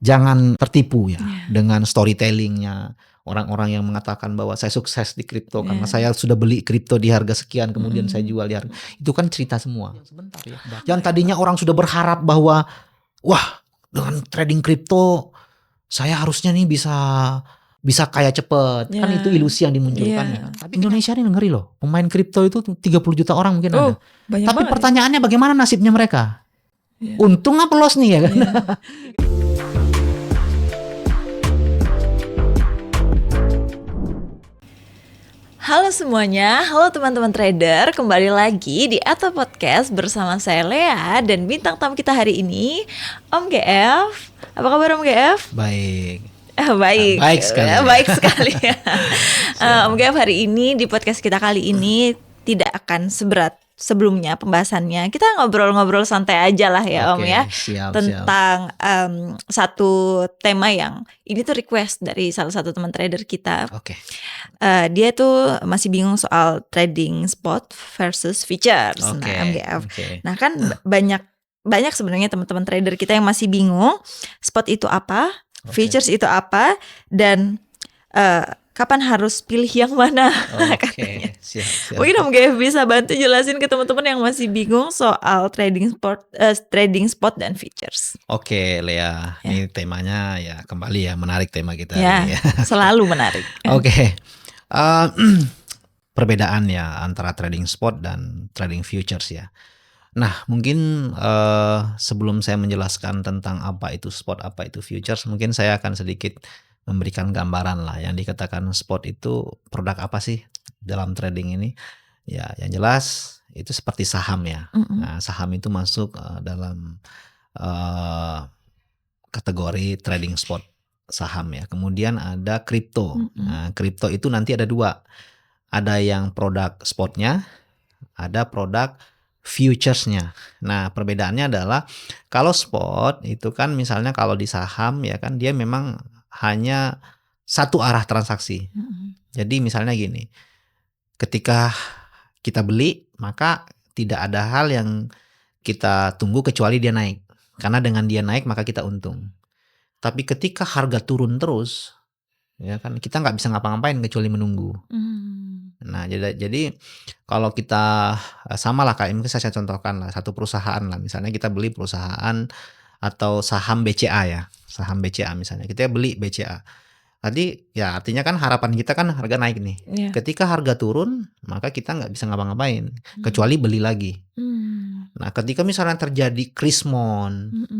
jangan tertipu ya Iya. dengan storytellingnya orang-orang yang mengatakan bahwa saya sukses di kripto karena Iya. saya sudah beli kripto di harga sekian kemudian saya Mm-mm. jual di harga. Itu kan cerita semua. Sebentar ya. Yang tadinya orang sudah berharap bahwa wah dengan trading kripto saya harusnya nih bisa kaya cepet. Kan itu Ya. ilusi yang dimunculkan Iya. ya. Tapi Indonesia ini ngeri loh. Pemain kripto itu 30 juta orang mungkin ada. Banyak Tapi banget ya. pertanyaannya bagaimana nasibnya mereka? Iya. Untung apa loss nih ya kan? Iya. Halo semuanya, halo teman-teman trader, kembali lagi di Ato Podcast bersama saya Lea dan bintang tamu kita hari ini Om GF. Apa kabar Om GF? Baik. Baik. Baik sekali. Baik sekali ya. Om GF hari ini di podcast kita kali ini tidak akan seberat sebelumnya pembahasannya. Kita ngobrol-ngobrol santai aja lah ya Om Oke, ya. siap. Tentang satu tema yang ini tuh request dari salah satu teman trader kita. Oke. Dia tuh masih bingung soal trading spot versus futures. Oke. Nah, MGF. Oke. Nah, kan banyak sebenarnya teman-teman trader kita yang masih bingung spot itu apa, futures itu apa, dan kapan harus pilih yang mana. Oke, siap. Mungkin Om GF bisa bantu jelasin ke teman-teman yang masih bingung soal trading spot dan futures. Oke, Lea. Ini temanya ya kembali ya menarik tema kita Ya, ini ya. selalu menarik. Oke. Perbedaan ya antara trading spot dan trading futures ya. Nah, mungkin sebelum saya menjelaskan tentang apa itu spot, apa itu futures, mungkin saya akan sedikit memberikan gambaran lah. Yang dikatakan spot itu produk apa sih dalam trading ini? Ya, yang jelas itu seperti saham ya. Nah, saham itu masuk dalam kategori trading spot saham ya. Kemudian ada kripto. Nah, kripto itu nanti ada dua. Ada yang produk spotnya, ada produk futuresnya. Nah, perbedaannya adalah kalau spot itu kan misalnya kalau di saham ya kan dia memang hanya satu arah transaksi. Jadi misalnya gini, ketika kita beli maka tidak ada hal yang kita tunggu kecuali dia naik. Karena dengan dia naik maka kita untung. Tapi ketika harga turun terus, ya kan kita nggak bisa ngapa-ngapain kecuali menunggu. Nah, jadi kalau kita sama lah kayak mungkin saya contohkan lah satu perusahaan lah, misalnya kita beli perusahaan atau saham BCA ya, saham BCA misalnya kita beli BCA. Tadi ya artinya kan harapan kita kan harga naik nih. Ketika harga turun maka kita nggak bisa ngapa-ngapain kecuali beli lagi. Nah, ketika misalnya terjadi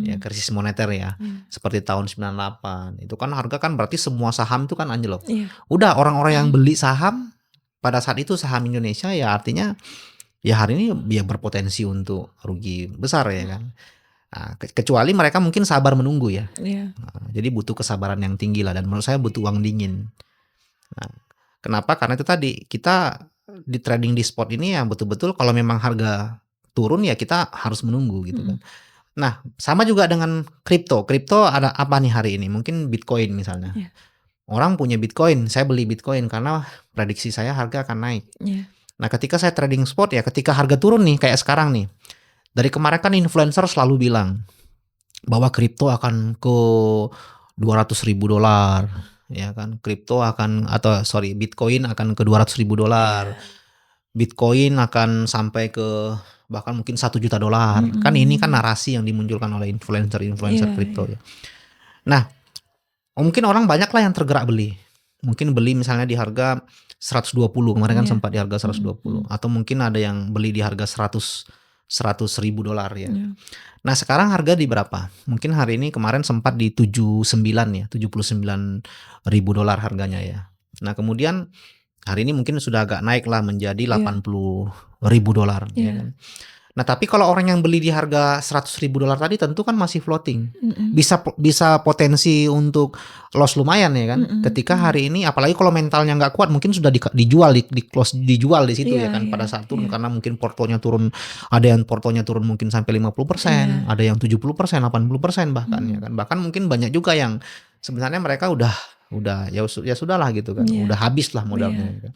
ya krisis moneter ya, seperti tahun 98, itu kan harga kan berarti semua saham itu kan anjlok. Udah orang-orang yang beli saham pada saat itu saham Indonesia ya artinya ya hari ini dia berpotensi untuk rugi besar ya kan. Nah, kecuali mereka mungkin sabar menunggu ya. Nah, jadi butuh kesabaran yang tinggi lah dan menurut saya butuh uang dingin. Nah, kenapa? Karena itu tadi kita di trading di spot ini ya betul-betul kalau memang harga turun ya kita harus menunggu gitu kan. Nah, sama juga dengan kripto. Kripto ada apa nih hari ini? Mungkin Bitcoin misalnya. Orang punya Bitcoin, saya beli Bitcoin karena prediksi saya harga akan naik. Nah, ketika saya trading spot ya ketika harga turun nih kayak sekarang nih. Dari kemarin kan influencer selalu bilang bahwa kripto akan ke $200.000 ya kan. Bitcoin akan ke $200.000. Bitcoin akan sampai ke bahkan mungkin $1 juta. Kan ini kan narasi yang dimunculkan oleh influencer kripto ya. Nah, mungkin orang banyak lah yang tergerak beli. Mungkin beli misalnya di harga 120, kemarin kan sempat di harga 120. Atau mungkin ada yang beli di harga $100.000 ya. Nah, sekarang harga di berapa? Mungkin hari ini kemarin sempat di 79 ya, $79.000 harganya ya. Nah, kemudian hari ini mungkin sudah agak naik lah menjadi $80.000 ya kan. Nah, tapi kalau orang yang beli di harga $100.000 tadi tentu kan masih floating. Bisa potensi untuk loss lumayan ya kan. Ketika hari ini apalagi kalau mentalnya nggak kuat mungkin sudah dijual dijual di situ ya kan pada saat turun karena mungkin portonya turun, ada yang portonya turun mungkin sampai 50%, ada yang 70%, 80% bahkan ya kan. Bahkan mungkin banyak juga yang sebenarnya mereka udah ya sudahlah gitu kan. Udah habis lah modalnya gitu.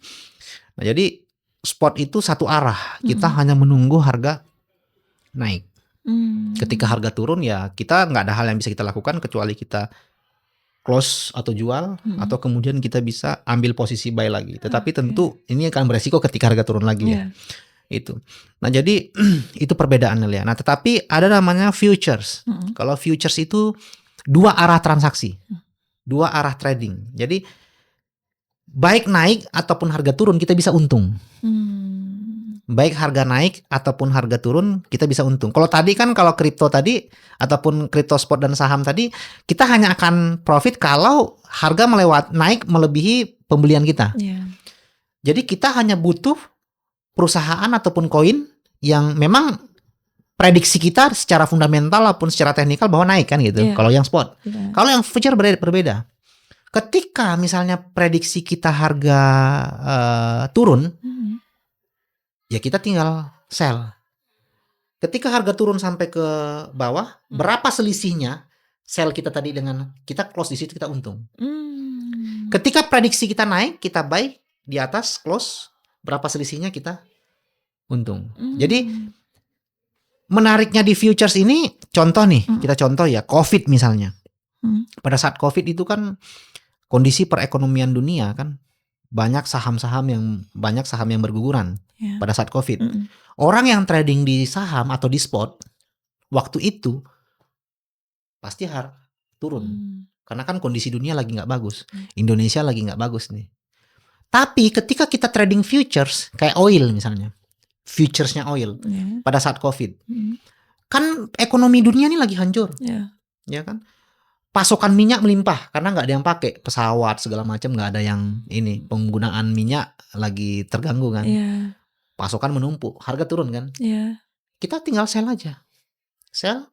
Nah, jadi spot itu satu arah, kita hanya menunggu harga naik. Ketika harga turun ya kita nggak ada hal yang bisa kita lakukan kecuali kita close atau jual, atau kemudian kita bisa ambil posisi buy lagi. Tetapi tentu ini akan beresiko ketika harga turun lagi ya. Itu. Nah jadi itu perbedaannya ya. Nah tetapi ada namanya futures. Kalau futures itu dua arah transaksi, dua arah trading. Jadi baik naik ataupun harga turun kita bisa untung. Baik harga naik ataupun harga turun kita bisa untung. Kalau tadi kan kalau kripto tadi ataupun kripto spot dan saham tadi kita hanya akan profit kalau harga naik melebihi pembelian kita. Jadi kita hanya butuh perusahaan ataupun koin yang memang prediksi kita secara fundamental ataupun secara teknikal bahwa naik kan gitu. Kalau yang spot. Kalau yang future berbeda. Ketika misalnya prediksi kita harga turun, ya kita tinggal sell. Ketika harga turun sampai ke bawah, berapa selisihnya sell kita tadi dengan kita close di situ kita untung. Ketika prediksi kita naik, kita buy di atas close, berapa selisihnya kita untung. Jadi menariknya di futures ini contoh nih, kita contoh ya COVID misalnya. Pada saat COVID itu kan kondisi perekonomian dunia kan banyak saham yang berguguran pada saat COVID. Orang yang trading di saham atau di spot waktu itu pasti turun. Karena kan kondisi dunia lagi nggak bagus. Indonesia lagi nggak bagus nih. Tapi ketika kita trading futures kayak oil misalnya, futuresnya oil pada saat COVID, kan ekonomi dunia ini lagi hancur, ya kan? Pasokan minyak melimpah karena nggak ada yang pakai pesawat segala macam, nggak ada yang ini, penggunaan minyak lagi terganggu kan, pasokan menumpuk, harga turun kan, kita tinggal sell aja, sell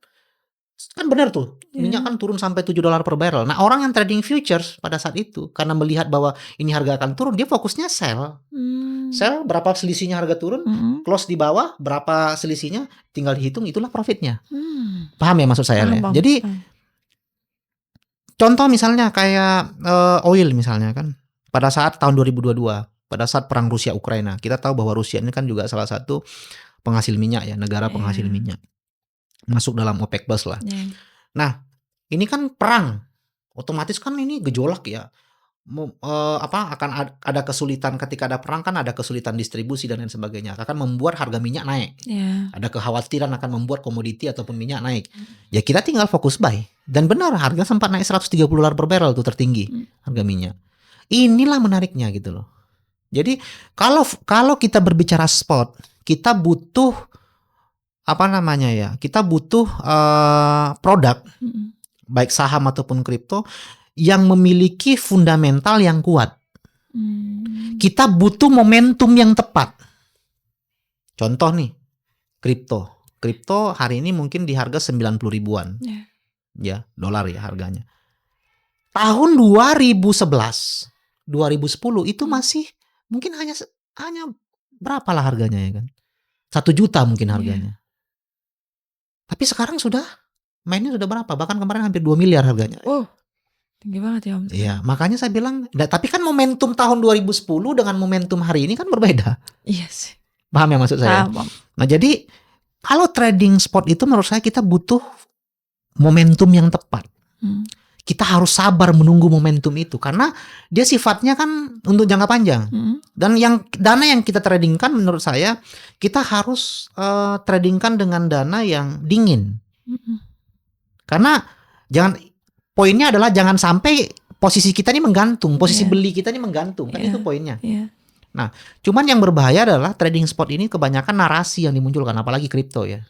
kan benar tuh, minyak kan turun sampai $7 per barrel. Nah orang yang trading futures pada saat itu karena melihat bahwa ini harga akan turun, dia fokusnya sell, sell berapa selisihnya harga turun, close di bawah berapa selisihnya, tinggal dihitung, itulah profitnya. Paham ya maksud saya ya? Jadi contoh misalnya kayak oil misalnya kan, pada saat tahun 2022, pada saat perang Rusia Ukraina, kita tahu bahwa Rusia ini kan juga salah satu penghasil minyak ya, negara penghasil minyak, masuk dalam OPEC Plus lah. Nah ini kan perang, otomatis kan ini gejolak ya. Akan ada kesulitan ketika ada perang, kan ada kesulitan distribusi dan lain sebagainya, akan membuat harga minyak naik. Ada kekhawatiran akan membuat komoditi ataupun minyak naik. Ya kita tinggal fokus buy. Dan benar harga sempat naik $130 per barrel tuh tertinggi harga minyak. Inilah menariknya gitu loh. Jadi kalau kita berbicara spot, kita butuh kita butuh produk baik saham ataupun kripto yang memiliki fundamental yang kuat. Kita butuh momentum yang tepat. Contoh nih, kripto hari ini mungkin di harga 90 ribuan. Ya, dolar ya harganya. Tahun 2011, 2010 itu masih mungkin hanya berapa lah harganya ya kan? 1 juta mungkin harganya. Tapi sekarang mainnya sudah berapa? Bahkan kemarin hampir 2 miliar harganya. Tinggi banget ya Om. Iya, makanya saya bilang, tapi kan momentum tahun 2010 dengan momentum hari ini kan berbeda. Iya sih. Paham ya maksud saya? Paham. Nah jadi kalau trading spot itu menurut saya kita butuh momentum yang tepat. Kita harus sabar menunggu momentum itu karena dia sifatnya kan untuk jangka panjang. Dan dana yang kita tradingkan menurut saya kita harus tradingkan dengan dana yang dingin. Karena poinnya adalah jangan sampai posisi kita ini menggantung, posisi beli kita ini menggantung, kan itu poinnya. Nah, cuman yang berbahaya adalah trading spot ini kebanyakan narasi yang dimunculkan, apalagi kripto ya.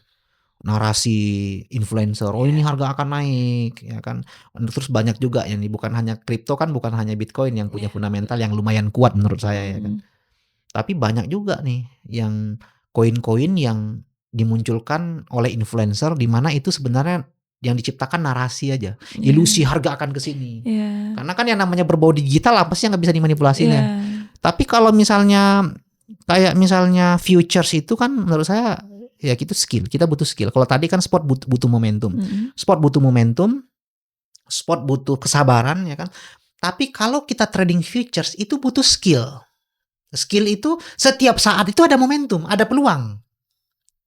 Narasi influencer, ini harga akan naik, ya kan. Terus banyak juga yang bukan hanya kripto kan, bukan hanya Bitcoin yang punya fundamental yang lumayan kuat menurut saya ya kan. Tapi banyak juga nih yang koin-koin yang dimunculkan oleh influencer di mana itu sebenarnya yang diciptakan narasi aja, ilusi harga akan ke sini. Karena kan yang namanya berbau digital apa sih yang nggak bisa dimanipulasi kan. Tapi kalau misalnya kayak misalnya futures itu kan menurut saya ya itu skill, kita butuh skill. Kalau tadi kan spot butuh momentum, spot butuh momentum, spot butuh kesabaran ya kan. Tapi kalau kita trading futures itu butuh skill. Skill itu setiap saat itu ada momentum, ada peluang.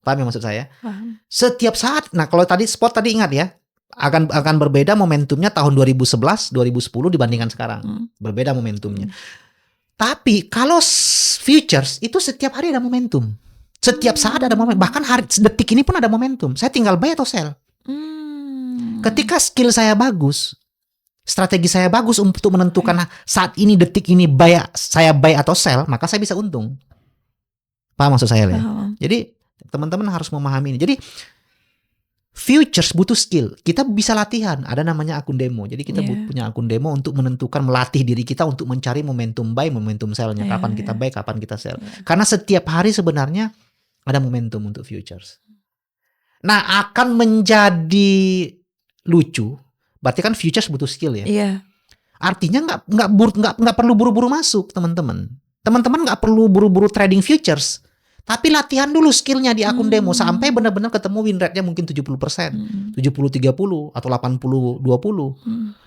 Paham yang maksud saya? Paham. Setiap saat. Nah, kalau tadi spot tadi ingat ya, akan berbeda momentumnya tahun 2011, 2010 dibandingkan sekarang. Berbeda momentumnya. Tapi kalau futures itu setiap hari ada momentum. Setiap saat ada momentum. Bahkan detik ini pun ada momentum. Saya tinggal buy atau sell. Ketika skill saya bagus, strategi saya bagus untuk menentukan saat ini, detik ini saya buy atau sell, maka saya bisa untung. Paham maksud saya, ya? Jadi teman-teman harus memahami ini. Jadi futures butuh skill. Kita bisa latihan. Ada namanya akun demo. Jadi kita punya akun demo untuk menentukan, melatih diri kita untuk mencari momentum buy, momentum sell-nya. Kapan kita buy, kapan kita sell. Karena setiap hari sebenarnya ada momentum untuk futures. Nah, akan menjadi lucu. Berarti kan futures butuh skill, ya. Iya. Artinya nggak perlu buru-buru masuk, teman-teman. Teman-teman nggak perlu buru-buru trading futures. Tapi latihan dulu skillnya di akun demo sampai benar-benar ketemu win rate-nya mungkin 70%, 70-30 atau 80-20.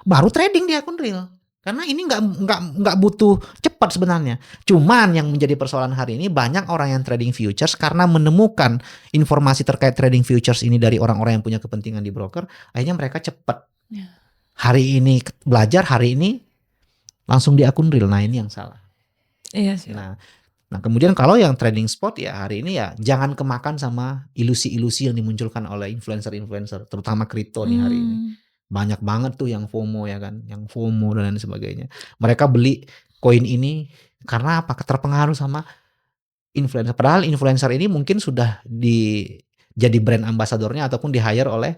Baru trading di akun real. Karena ini nggak butuh cepat sebenarnya. Cuman yang menjadi persoalan hari ini, banyak orang yang trading futures karena menemukan informasi terkait trading futures ini dari orang-orang yang punya kepentingan di broker, akhirnya mereka cepat. Hari ini belajar, hari ini langsung di akun real. Nah, ini yang salah. Iya sih. Nah, kemudian kalau yang trading spot ya hari ini ya jangan kemakan sama ilusi-ilusi yang dimunculkan oleh influencer-influencer, terutama kripto nih hari ini. Banyak banget tuh yang FOMO, ya kan, yang FOMO dan lain sebagainya. Mereka beli koin ini karena apa? Terpengaruh sama influencer. Padahal influencer ini mungkin sudah jadi brand ambasadornya ataupun di-hire oleh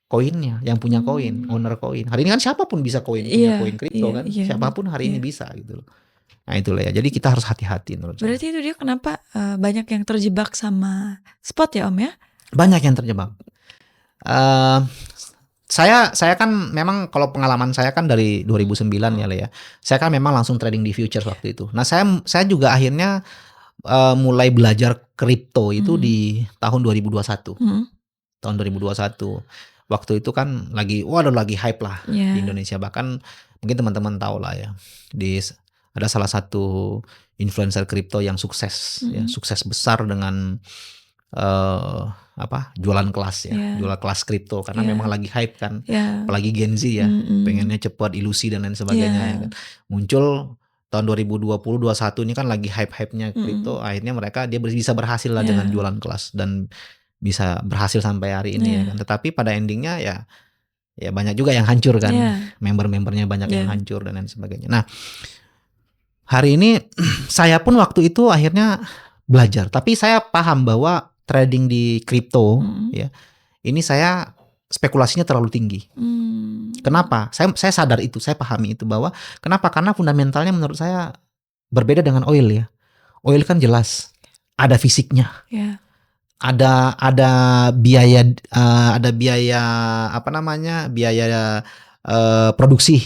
koinnya, yang punya koin, owner koin. Hari ini kan siapapun bisa punya koin kripto kan. Siapapun hari ini bisa gitu loh. Nah, itulah ya. Jadi kita harus hati-hati menurut saya. Berarti itu dia kenapa banyak yang terjebak sama spot ya, Om, ya? Banyak yang terjebak. Saya kan memang kalau pengalaman saya kan dari 2009 ya, Le, ya. Saya kan memang langsung trading di futures waktu itu. Nah, saya juga akhirnya mulai belajar kripto itu di tahun 2021. Tahun 2021. Waktu itu kan lagi hype lah di Indonesia. Bahkan mungkin teman-teman tahu lah ya. Ada salah satu influencer kripto yang sukses, ya, sukses besar dengan jualan kelas ya, jualan kelas kripto karena memang lagi hype kan, apalagi Gen Z ya, pengennya cepat, ilusi dan lain sebagainya. Ya kan. Muncul tahun 2020-21 ini kan lagi hype-hypenya kripto, akhirnya dia bisa berhasil lah dengan jualan kelas dan bisa berhasil sampai hari ini ya kan. Tetapi pada endingnya ya banyak juga yang hancur kan, member-membernya banyak yang hancur dan lain sebagainya. Nah, hari ini saya pun waktu itu akhirnya belajar, tapi saya paham bahwa trading di kripto ya, ini saya spekulasinya terlalu tinggi. Kenapa? Saya sadar itu, saya pahami itu bahwa kenapa? Karena fundamentalnya menurut saya berbeda dengan oil ya. Oil kan jelas ada fisiknya. Ada biaya biaya produksi.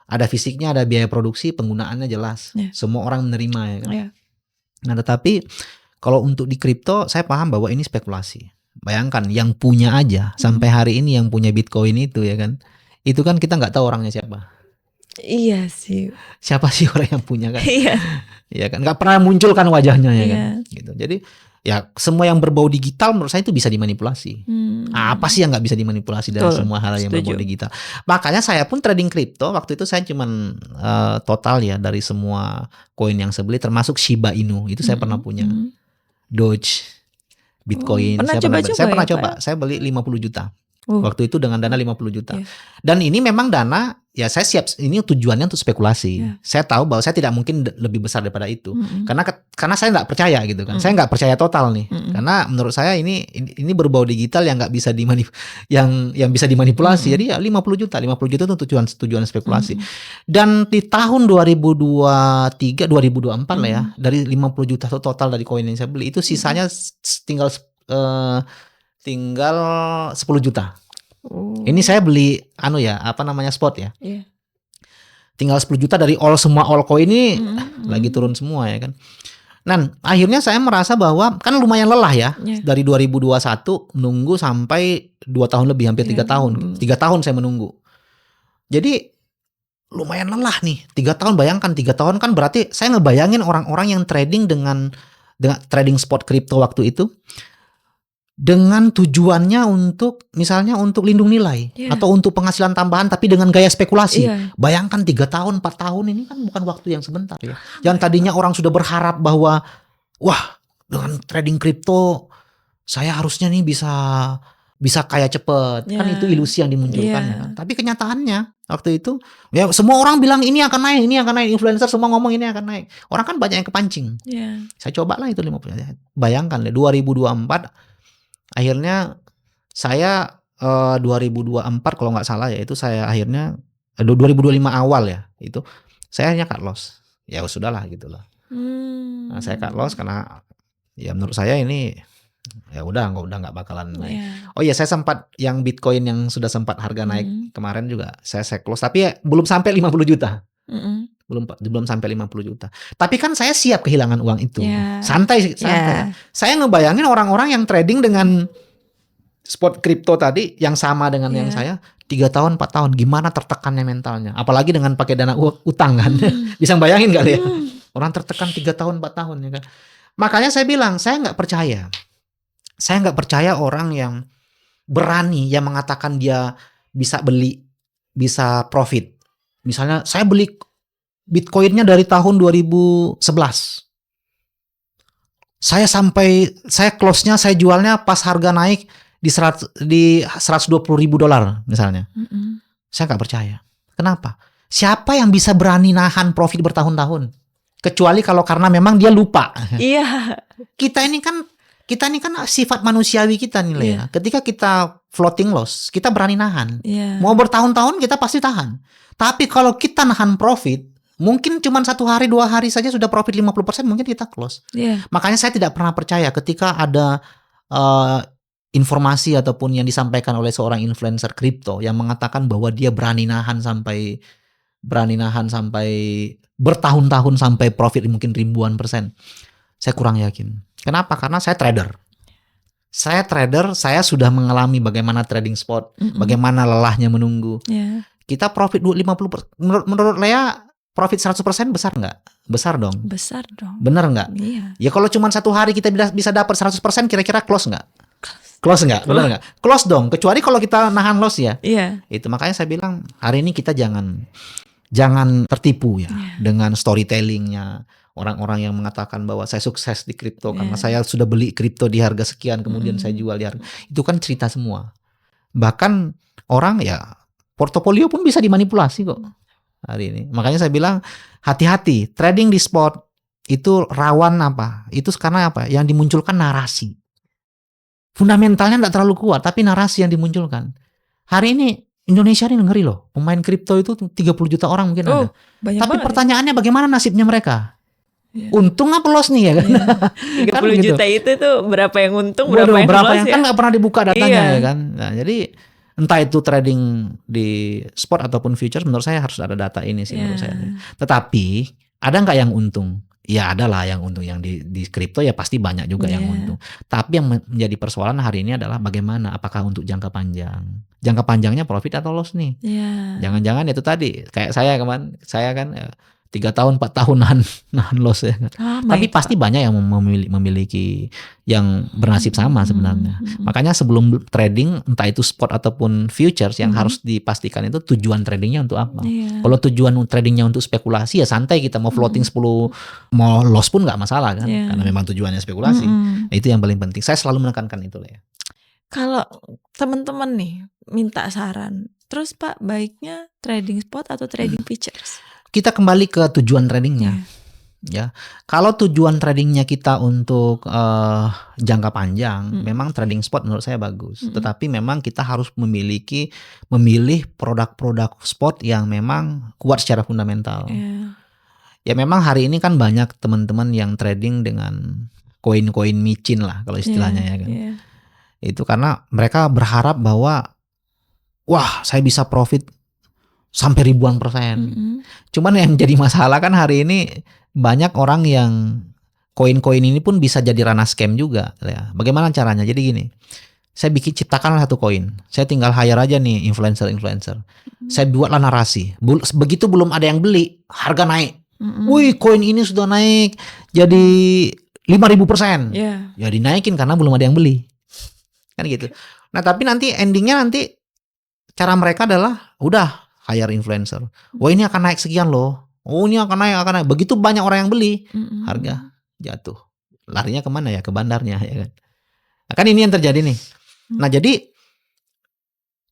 Ada fisiknya, ada biaya produksi, penggunaannya jelas. Semua orang menerima ya kan. Nah, tetapi kalau untuk di kripto saya paham bahwa ini spekulasi. Bayangkan yang punya aja sampai hari ini, yang punya Bitcoin itu ya kan. Itu kan kita nggak tahu orangnya siapa. Iya sih. Siapa sih orang yang punya kan? Iya. Ya kan, nggak pernah muncul kan wajahnya ya kan. Gitu. Jadi ya semua yang berbau digital menurut saya itu bisa dimanipulasi. Apa sih yang nggak bisa dimanipulasi dari semua hal yang berbau digital? Makanya saya pun trading kripto waktu itu saya cuman total ya dari semua koin yang saya beli termasuk Shiba Inu itu saya pernah punya. Doge, Bitcoin, saya pernah coba. Saya beli 50 juta. Waktu itu dengan dana 50 juta. Dan ini memang dana, ya saya siap, ini tujuannya untuk spekulasi. Saya tahu bahwa saya tidak mungkin lebih besar daripada itu. Karena saya nggak percaya gitu kan. Saya nggak percaya total nih. Karena menurut saya ini berbau digital yang nggak bisa yang bisa dimanipulasi. Jadi ya 50 juta itu tujuan spekulasi. Dan di tahun 2023, 2024 lah ya, dari 50 juta total dari koin yang saya beli itu sisanya tinggal 10 juta. Ini saya beli spot ya. Tinggal 10 juta dari semua all coin ini lagi turun semua ya kan. Nah, akhirnya saya merasa bahwa kan lumayan lelah ya. Dari 2021 menunggu sampai 2 tahun lebih, hampir 3 tahun. 3 tahun saya menunggu. Jadi lumayan lelah nih. 3 tahun, bayangkan 3 tahun kan berarti saya ngebayangin orang-orang yang trading dengan dengan trading spot kripto waktu itu dengan tujuannya untuk misalnya untuk lindung nilai atau untuk penghasilan tambahan tapi dengan gaya spekulasi. Bayangkan 3 tahun 4 tahun ini kan bukan waktu yang sebentar ya. Yang tadinya orang sudah berharap bahwa wah, dengan trading kripto saya harusnya nih bisa kaya cepet. Kan itu ilusi yang dimunculkan ya. Tapi kenyataannya waktu itu ya semua orang bilang ini akan naik, influencer semua ngomong ini akan naik. Orang kan banyak yang kepancing. Saya cobalah itu 50. Bayangkan 2024 akhirnya saya 2024 kalau nggak salah ya itu saya akhirnya 2025 awal ya itu saya akhirnya cut loss. Ya sudahlah gitu loh. Nah, saya cut loss karena ya menurut saya ini ya udah nggak bakalan naik. Oh iya, saya sempat yang Bitcoin yang sudah sempat harga naik kemarin juga saya close tapi ya belum sampai 50 juta. Belum sampai 50 juta. Tapi kan saya siap kehilangan uang itu. Santai. Saya ngebayangin orang-orang yang trading dengan spot kripto tadi yang sama dengan yang saya 3 tahun 4 tahun gimana tertekannya mentalnya. Apalagi dengan pakai dana utang kan. Bisa bayangin kali ya. Orang tertekan 3 tahun 4 tahun ya kan. Makanya saya bilang saya nggak percaya. Saya nggak percaya orang yang berani yang mengatakan dia bisa beli, bisa profit. Misalnya saya beli Bitcoinnya dari tahun 2011. Saya close-nya, saya jualnya pas harga naik di 120.000 dolar misalnya. Saya nggak percaya. Kenapa? Siapa yang bisa berani nahan profit bertahun-tahun? Kecuali kalau karena memang dia lupa. Kita ini kan sifat manusiawi kita nih ya. Ketika kita floating loss, kita berani nahan. Mau bertahun-tahun kita pasti tahan. Tapi kalau kita nahan profit, mungkin cuma 1 hari 2 hari saja sudah profit 50% mungkin kita close. Makanya saya tidak pernah percaya ketika ada informasi ataupun yang disampaikan oleh seorang influencer kripto yang mengatakan bahwa dia berani nahan sampai bertahun-tahun sampai profit mungkin ribuan persen. Saya kurang yakin. Kenapa? Karena saya trader. Saya sudah mengalami bagaimana trading spot, bagaimana lelahnya menunggu. Kita profit 50%. Menurut Lea profit 100% besar nggak? Besar dong. Besar dong. Bener nggak? Ya kalau cuma 1 hari kita bisa dapat 100% kira-kira close nggak? Close nggak? Bener nggak? Close dong. Kecuali kalau kita nahan loss ya. Itu makanya saya bilang hari ini kita jangan tertipu ya dengan storytellingnya orang-orang yang mengatakan bahwa saya sukses di kripto karena saya sudah beli kripto di harga sekian kemudian saya jual di harga. Itu kan cerita semua. Bahkan orang ya portofolio pun bisa dimanipulasi kok. Hari ini. Makanya saya bilang hati-hati, trading di spot itu rawan apa? Itu karena apa? Yang dimunculkan narasi. Fundamentalnya enggak terlalu kuat, tapi narasi yang dimunculkan. Hari ini Indonesia ini ngeri loh. Pemain kripto itu 30 juta orang mungkin ada. Tapi pertanyaannya bagaimana nasibnya mereka? Untung apa loss nih ya kan? 30 kan juta gitu. itu tuh berapa yang untung, berapa yang loss ya? Kan enggak pernah dibuka datanya ya kan. Nah, jadi entah itu trading di spot ataupun futures menurut saya harus ada data ini sih menurut saya. Tetapi ada nggak yang untung? Ya ada lah yang untung. Yang di kripto ya pasti banyak juga yang untung. Tapi yang menjadi persoalan hari ini adalah bagaimana? Apakah untuk jangka panjang? Jangka panjangnya profit atau loss nih? Jangan-jangan itu tadi kayak saya kan 3 tahun 4 tahun nahan loss ya. Tapi pasti banyak yang memiliki yang bernasib sama sebenarnya. Makanya sebelum trading entah itu spot ataupun futures yang harus dipastikan itu tujuan tradingnya untuk apa. Kalau tujuan tradingnya untuk spekulasi ya santai kita mau floating 10 mau loss pun nggak masalah kan karena memang tujuannya spekulasi. Nah, itu yang paling penting. Saya selalu menekankan itu lah ya. Kalau teman-teman nih minta saran, terus Pak baiknya trading spot atau trading futures? Kita kembali ke tujuan tradingnya, ya. Kalau tujuan tradingnya kita untuk jangka panjang, memang trading spot menurut saya bagus. Tetapi memang kita harus memilih produk-produk spot yang memang kuat secara fundamental. Ya memang hari ini kan banyak teman-teman yang trading dengan koin-koin micin lah kalau istilahnya ya kan. Itu karena mereka berharap bahwa wah saya bisa profit sampai ribuan persen. Cuman yang jadi masalah kan hari ini banyak orang yang koin-koin ini pun bisa jadi ranah scam juga ya. Bagaimana caranya? Jadi gini, saya ciptakanlah satu koin, saya tinggal hire aja nih influencer. Saya buatlah narasi, begitu belum ada yang beli harga naik. Wih koin ini sudah naik jadi 5.000%. Yeah. Ya dinaikin karena belum ada yang beli. Kan gitu. Nah, tapi nanti endingnya cara mereka adalah udah hire influencer. Wah, ini akan naik sekian loh. Oh, ini akan naik. Begitu banyak orang yang beli, harga jatuh. Larinya kemana ya? Ke bandarnya ya kan. Nah, kan ini yang terjadi nih. Nah, jadi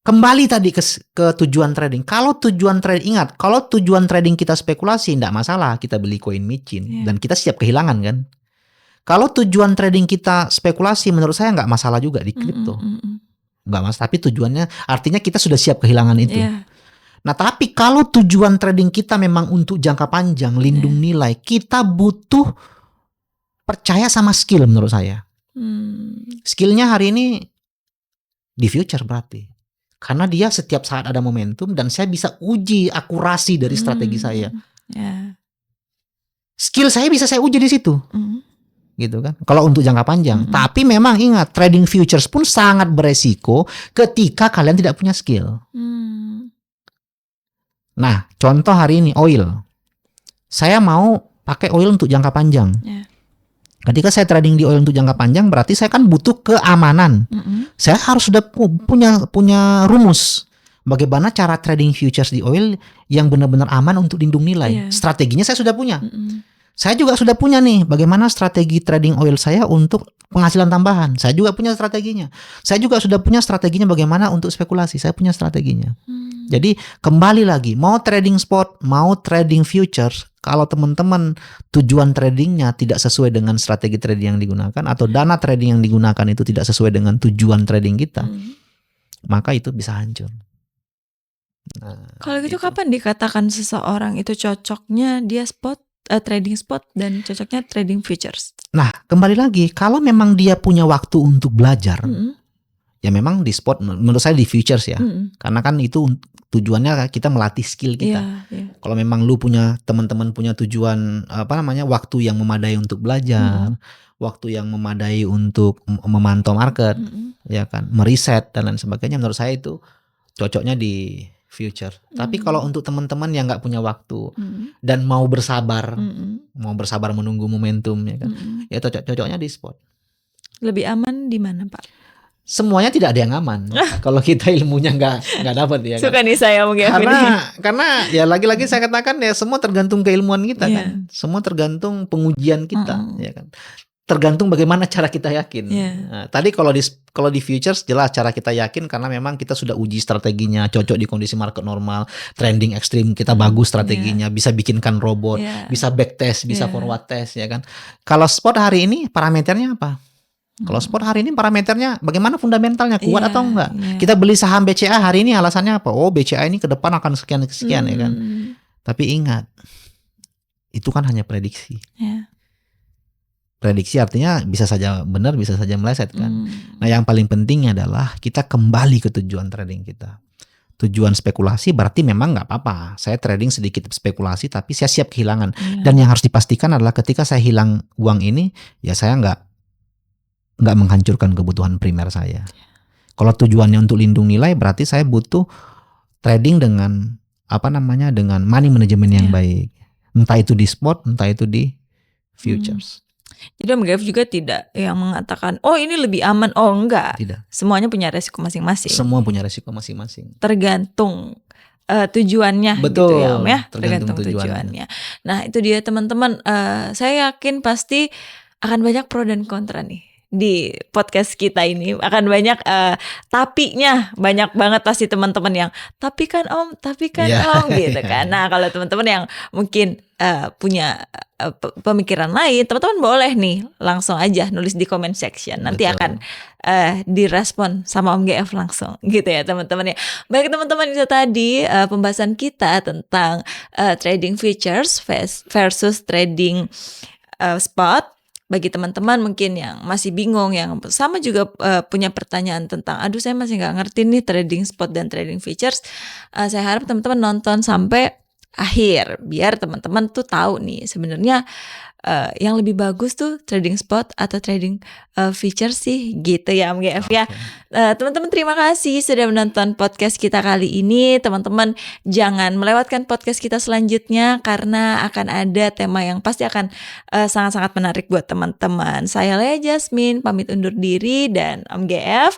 kembali tadi ke tujuan trading. Kalau tujuan trading, ingat, kalau tujuan trading kita spekulasi, enggak masalah kita beli koin micin dan kita siap kehilangan kan. Kalau tujuan trading kita spekulasi, menurut saya enggak masalah juga di kripto. Enggak masalah, tapi tujuannya artinya kita sudah siap kehilangan itu. Nah, tapi kalau tujuan trading kita memang untuk jangka panjang, lindung nilai, kita butuh percaya sama skill menurut saya. Skillnya hari ini di future berarti. Karena dia setiap saat ada momentum dan saya bisa uji akurasi dari strategi saya. Skill saya bisa saya uji di situ. Gitu kan. Kalau untuk jangka panjang. Tapi memang ingat, trading futures pun sangat beresiko ketika kalian tidak punya skill. Nah, contoh hari ini oil. Saya mau pakai oil untuk jangka panjang. Ketika saya trading di oil untuk jangka panjang, berarti saya kan butuh keamanan. Saya harus sudah punya rumus bagaimana cara trading futures di oil yang benar-benar aman untuk lindung nilai. Strateginya saya sudah punya. Saya juga sudah punya nih bagaimana strategi trading oil saya untuk penghasilan tambahan. Saya juga punya strateginya. Saya juga sudah punya strateginya bagaimana untuk spekulasi. Saya punya strateginya. Jadi kembali lagi, mau trading spot, mau trading futures, kalau teman-teman tujuan tradingnya tidak sesuai dengan strategi trading yang digunakan atau dana trading yang digunakan itu tidak sesuai dengan tujuan trading kita, maka itu bisa hancur. Nah, kalau gitu kapan dikatakan seseorang itu cocoknya dia trading spot dan cocoknya trading futures? Nah, kembali lagi, kalau memang dia punya waktu untuk belajar, ya memang di spot, menurut saya di futures ya, karena kan itu tujuannya kita melatih skill kita. Kalau memang lu teman-teman punya tujuan waktu yang memadai untuk belajar, waktu yang memadai untuk memantau market, ya kan, meriset dan lain sebagainya, menurut saya itu cocoknya di future. Tapi kalau untuk teman-teman yang nggak punya waktu dan mau bersabar menunggu momentum, ya kan, ya cocoknya di spot. Lebih aman di mana, Pak? Semuanya tidak ada yang aman. Kalau kita ilmunya nggak dapat ya. Suka nih saya mungkin. Karena ya lagi-lagi saya katakan ya semua tergantung keilmuan kita kan. Semua tergantung pengujian kita, ya kan. Tergantung bagaimana cara kita yakin. Nah, tadi kalau di futures jelas cara kita yakin karena memang kita sudah uji strateginya, cocok di kondisi market normal, trending ekstrim kita bagus strateginya, bisa bikinkan robot, bisa backtest, bisa forward test, ya kan. Kalau spot hari ini parameternya apa? Kalau spot hari ini parameternya bagaimana fundamentalnya, kuat atau enggak? Kita beli saham BCA hari ini alasannya apa? Oh, BCA ini ke depan akan sekian ya kan. Tapi ingat, itu kan hanya prediksi. Prediksi artinya bisa saja benar, bisa saja meleset kan. Nah, yang paling pentingnya adalah kita kembali ke tujuan trading kita. Tujuan spekulasi berarti memang nggak apa-apa. Saya trading sedikit spekulasi, tapi saya siap kehilangan. Dan yang harus dipastikan adalah ketika saya hilang uang ini, ya saya nggak menghancurkan kebutuhan primer saya. Kalau tujuannya untuk lindung nilai, berarti saya butuh trading dengan dengan money management yang baik. Entah itu di spot, entah itu di futures. Jadi Om Gav juga tidak yang mengatakan, oh ini lebih aman, oh enggak. Tidak. Semuanya punya resiko masing-masing. Semua punya resiko masing-masing. Tergantung tujuannya. Betul, gitu ya Om ya. tergantung tujuannya. Nah itu dia teman-teman, saya yakin pasti akan banyak pro dan kontra nih. Di podcast kita ini akan banyak tapinya, banyak banget pasti teman-teman yang tapi kan Om gitu kan. Nah kalau teman-teman yang mungkin punya pemikiran lain, teman-teman boleh nih langsung aja nulis di comment section. Nanti akan direspon sama Om GF langsung gitu ya teman-teman ya. Baik teman-teman, itu tadi pembahasan kita tentang trading futures versus trading spot. Bagi teman-teman mungkin yang masih bingung, yang sama juga punya pertanyaan tentang aduh saya masih nggak ngerti nih trading spot dan trading futures, saya harap teman-teman nonton sampai akhir biar teman-teman tuh tahu nih sebenarnya yang lebih bagus tuh trading spot atau trading future sih gitu ya MGF ya. Teman-teman terima kasih sudah menonton podcast kita kali ini. Teman-teman jangan melewatkan podcast kita selanjutnya karena akan ada tema yang pasti akan sangat-sangat menarik buat teman-teman. Saya Lea Jasmine pamit undur diri dan MGF.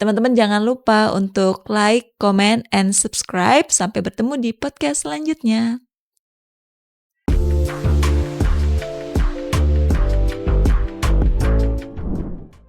Teman-teman jangan lupa untuk like, comment, and subscribe. Sampai bertemu di podcast selanjutnya.